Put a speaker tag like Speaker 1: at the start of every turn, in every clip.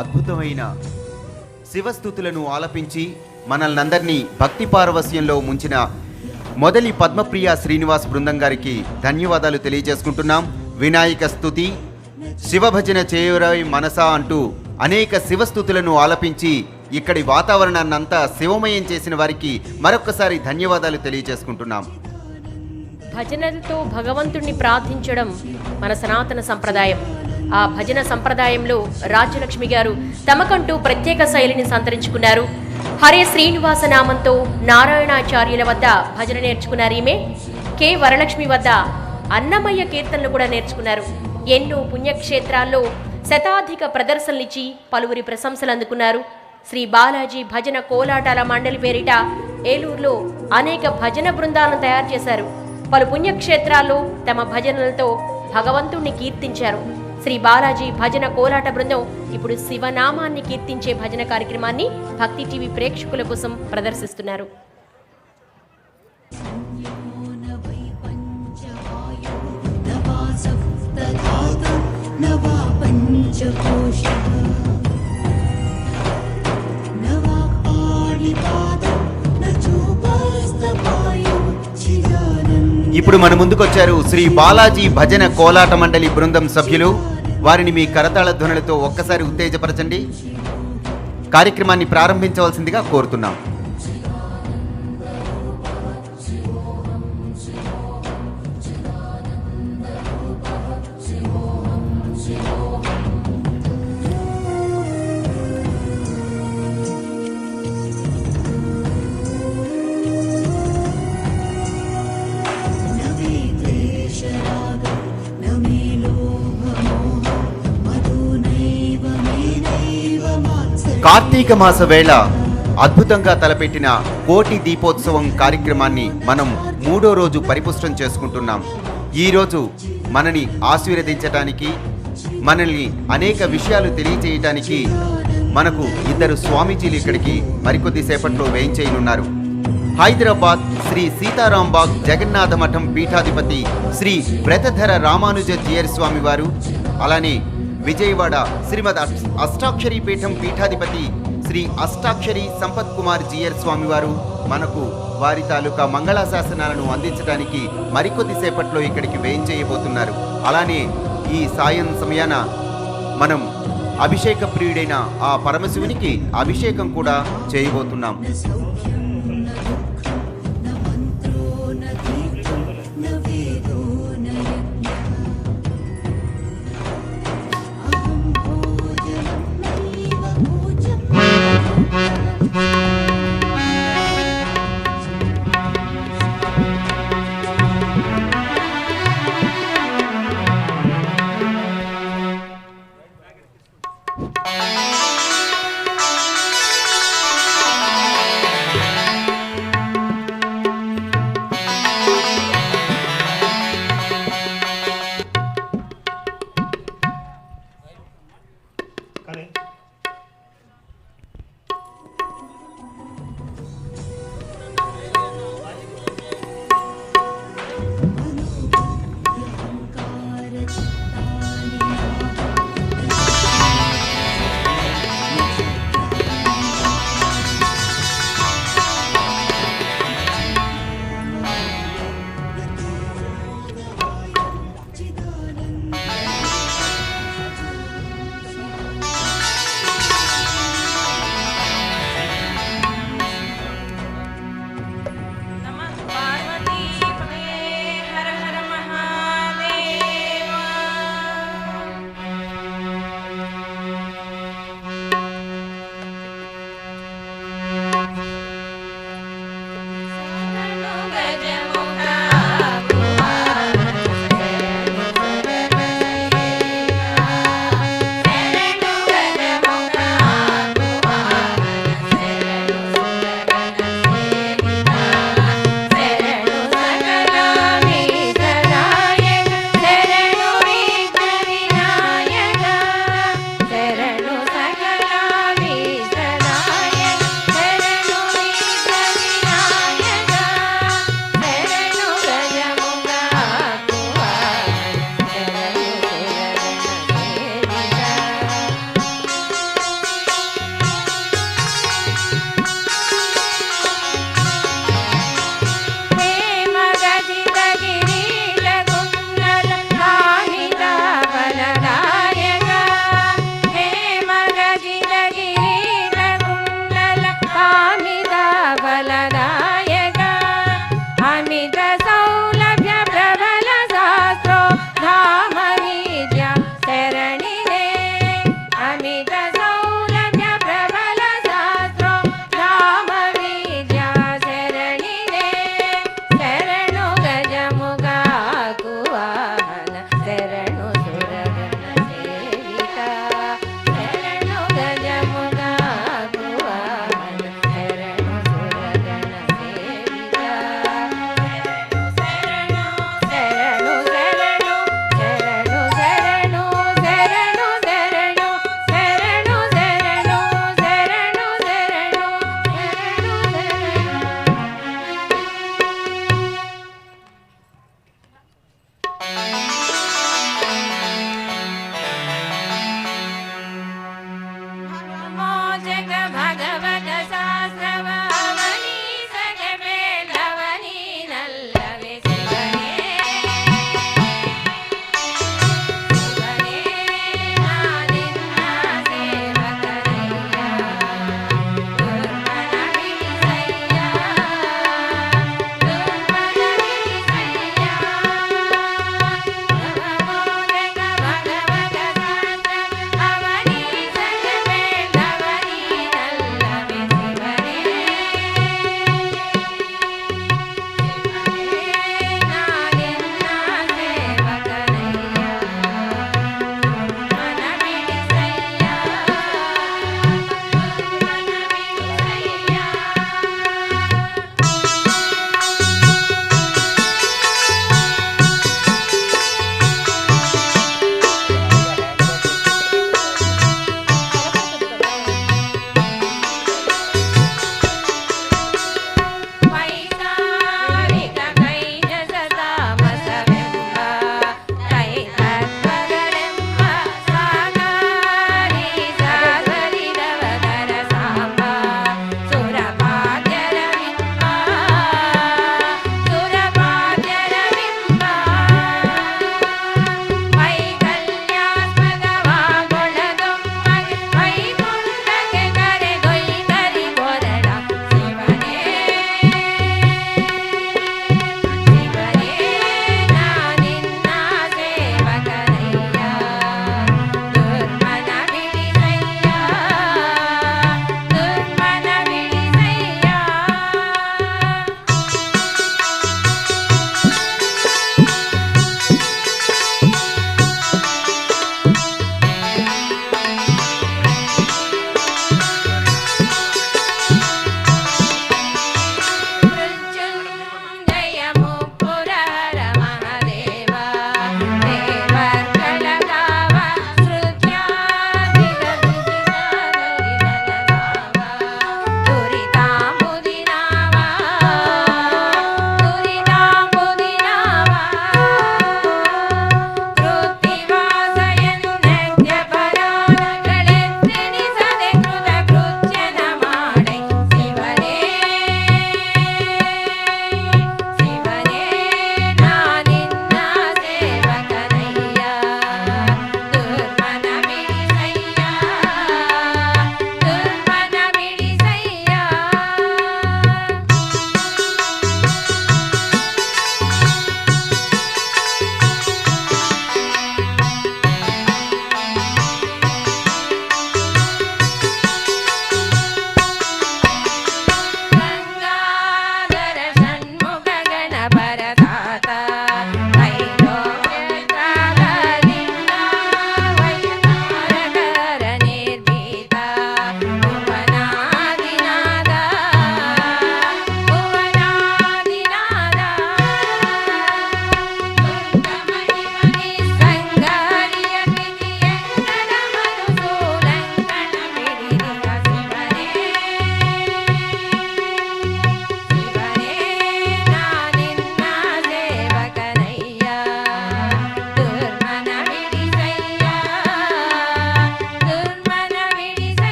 Speaker 1: అద్భుతమైన శివస్తుతులను ఆలపించి మనల్నందరినీ భక్తి పారవస్యంలో ముంచిన మొదలి పద్మప్రియ శ్రీనివాస్ బృందం గారికి ధన్యవాదాలు తెలియజేసుకుంటున్నాం. వినాయక స్తుతి, శివభజన చేయురై మనసా అంటూ అనేక శివస్తుతులను ఆలపించి ఇక్కడి వాతావరణాన్నంతా శివమయం చేసిన వారికి మరొక్కసారి ధన్యవాదాలు తెలియజేసుకుంటున్నాం.
Speaker 2: భజనలతో భగవంతుణ్ణి ప్రార్థించడం మన సనాతన సంప్రదాయం. ఆ భజన సంప్రదాయంలో రాజ్యలక్ష్మి గారు తమకంటూ ప్రత్యేక శైలిని సంతరించుకున్నారు. హరే శ్రీనివాస నామంతో నారాయణాచార్యుల వద్ద భజన నేర్చుకున్నారు. ఈమె కె వరలక్ష్మి వద్ద అన్నమయ్య కీర్తనలు కూడా నేర్చుకున్నారు. ఎన్నో పుణ్యక్షేత్రాల్లో శతాధిక ప్రదర్శనలిచ్చి పలువురి ప్రశంసలు అందుకున్నారు. శ్రీ బాలాజీ భజన కోలాటాల మండలి పేరిట ఏలూరులో అనేక భజన బృందాలను తయారు చేశారు. పలు పుణ్యక్షేత్రాల్లో తమ భజనలతో భగవంతుణ్ణి కీర్తించారు. శ్రీ బాలాజీ భజన కోలాట బృందం ఇప్పుడు శివనామాన్ని కీర్తించే భజన కార్యక్రమాన్ని భక్తి టీవీ ప్రేక్షకుల కోసం ప్రదర్శిస్తున్నారు.
Speaker 1: ఇప్పుడు మన ముందుకొచ్చారు శ్రీ బాలాజీ భజన కోలాట మండలి బృందం సభ్యులు. వారిని మీ కరతాళ ధ్వనులతో ఒక్కసారి ఉత్తేజపరచండి. కార్యక్రమాన్ని ప్రారంభించవలసిందిగా కోరుతున్నాం. కార్తీక మాస వేళ అద్భుతంగా తలపెట్టిన కోటి దీపోత్సవం కార్యక్రమాన్ని మనం 3వ రోజు పరిపుష్టం చేసుకుంటున్నాం. ఈరోజు మనని ఆశీర్వదించటానికి, మనల్ని అనేక విషయాలు తెలియచేయటానికి మనకు ఇద్దరు స్వామీజీలు ఇక్కడికి మరికొద్ది సేపట్లో వేయించేయనున్నారు. హైదరాబాద్ శ్రీ సీతారాంబాగ్ జగన్నాథ మఠం పీఠాధిపతి శ్రీ వ్రతధర రామానుజ జీయర్ స్వామి వారు, అలానే విజయవాడ శ్రీమద్ అష్టాక్షరి పీఠం పీఠాధిపతి శ్రీ అష్టాక్షరి సంపత్ కుమార్ జీయర్ స్వామి వారు మనకు వారి తాలూకా మంగళాశాసనాలను అందించడానికి మరికొద్ది సేపట్లో ఇక్కడికి వేయించేయబోతున్నారు. అలానే ఈ సాయం సమయాన మనం అభిషేక ప్రియుడైన ఆ పరమశివునికి అభిషేకం కూడా చేయబోతున్నాం.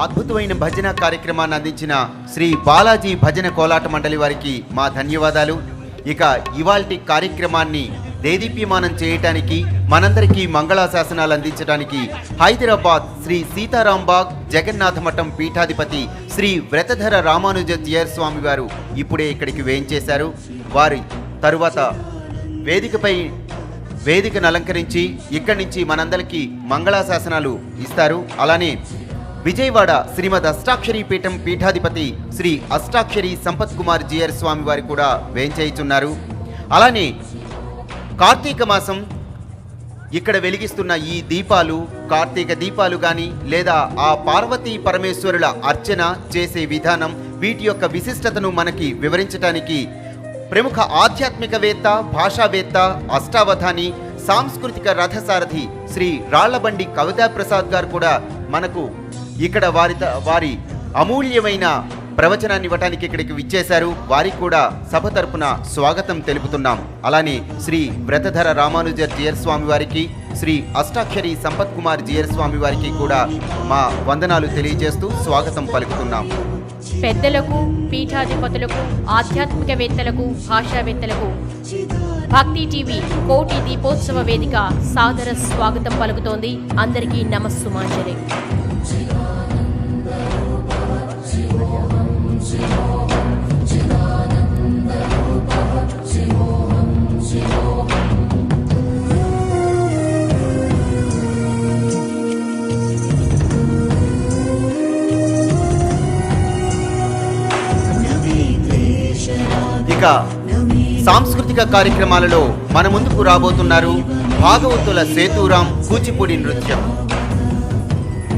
Speaker 1: అద్భుతమైన భజన కార్యక్రమాన్ని అందించిన శ్రీ బాలాజీ భజన కోలాట మండలి వారికి మా ధన్యవాదాలు. ఇక ఇవాల్టి కార్యక్రమాన్ని దేదీప్యమానం చేయటానికి, మనందరికీ మంగళాశాసనాలు అందించడానికి హైదరాబాద్ శ్రీ సీతారాంబాగ్ జగన్నాథ మఠం పీఠాధిపతి శ్రీ వ్రతధర రామానుజాచార్య స్వామి వారు ఇప్పుడే ఇక్కడికి వేయించేశారు. వారి తరువాత వేదికను అలంకరించి ఇక్కడి నుంచి మనందరికీ మంగళాశాసనాలు ఇస్తారు. అలానే విజయవాడ శ్రీమద్ అష్టాక్షరీ పీఠం పీఠాధిపతి శ్రీ అష్టాక్షరీ సంపత్ కుమార్ జియర్ స్వామి వారు కూడా వేంచేయుచున్నారు. అలానే కార్తీక మాసం ఇక్కడ వెలిగిస్తున్న ఈ దీపాలు, కార్తీక దీపాలు కానీ లేదా ఆ పార్వతీ పరమేశ్వరుల అర్చన చేసే విధానం, వీటి యొక్క విశిష్టతను మనకి వివరించడానికి ప్రముఖ ఆధ్యాత్మికవేత్త, భాషావేత్త, అష్టావధాని, సాంస్కృతిక రథసారథి శ్రీ రాళ్లబండి కవితా ప్రసాద్ గారు కూడా మనకు ఇక్కడ వారి అమూల్యమైన ప్రవచనాన్ని ఇవ్వటానికి ఇక్కడికి విచ్చేశారు. వారికి కూడా సభ తరపున స్వాగతం తెలుపుతున్నాం. అలానే శ్రీ వ్రతధర రామానుజాచార్య స్వామి వారికి, శ్రీ అష్టాక్షరి సంపత్ కుమార్ జియర్ స్వామి వారికి కూడా మా వందనాలు తెలియజేస్తూ స్వాగతం పలుకుతున్నాం.
Speaker 2: పెద్దలకు, పీఠాధిపతులకు, ఆధ్యాత్మికవేత్తలకు, భాషావేత్తలకు భక్తి టీవీ కోటి దీపోత్సవ వేదిక సాదర స్వాగతం పలుకుతోంది. అందరికీ నమస్సుమాంజలి.
Speaker 1: ఇక సాంస్కృతిక కార్యక్రమాలలో మన ముందుకు రాబోతున్నారు భాగవతుల సేతూరాం కూచిపూడి నృత్యం.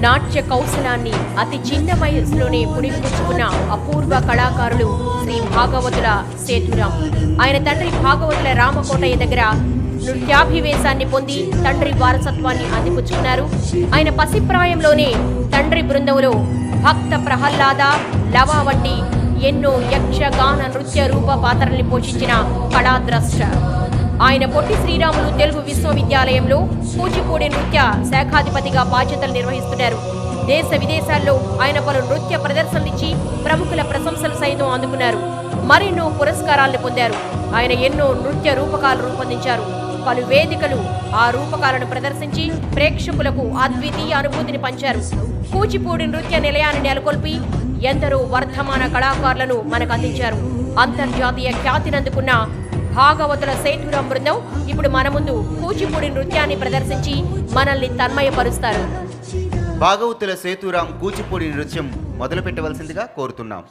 Speaker 2: నాట్య కౌశలాన్ని అతి చిన్న వయసులోనే పుడిపుచ్చుకున్న అపూర్వ కళాకారులు శ్రీ భాగవతుల సేతురాం. ఆయన తండ్రి భాగవతుల రామకోటయ్య దగ్గర నృత్యాభివేశాన్ని పొంది తండ్రి వారసత్వాన్ని అందిపుచ్చుకున్నారు. ఆయన పసిప్రాయంలోనే తండ్రి బృందంలో భక్త ప్రహ్లాద, లవ వంటి ఎన్నో యక్షగాన నృత్య రూప పాత్రల్ని పోషించిన కళాద్రష్ట. ఆయన పొట్టి శ్రీరాములు తెలుగు విశ్వవిద్యాలయంలో కూచిపూడి నృత్య శాఖాధిపతిగా బాధ్యతలు నిర్వహిస్తున్నారు. దేశ విదేశాల్లో ఆయన పలు నృత్య ప్రదర్శనలిచ్చి ప్రముఖుల ప్రశంసలు సైతం అందుకున్నారు. మరెన్నో పురస్కారాలను పొందారు. ఆయన ఎన్నో నృత్య రూపకాలు రూపొందించారు. పలు వేదికలు ఆ రూపకాలను ప్రదర్శించి ప్రేక్షకులకు అద్వితీయ అనుభూతిని పంచారు. కూచిపూడి నృత్య నిలయాన్ని నెలకొల్పి ఎందరో వర్ధమాన కళాకారులను మనకు అందించారు. అంతర్జాతీయ ఖ్యాతినందుకున్న భాగవతుల సేతురాం బృందం ఇప్పుడు మన ముందు కూచిపూడి నృత్యాన్ని ప్రదర్శించి మనల్ని తన్మయపరుస్తారు.
Speaker 1: భాగవతుల సేతురాం కూచిపూడి నృత్యం మొదలు పెట్టవలసిందిగా కోరుతున్నాం.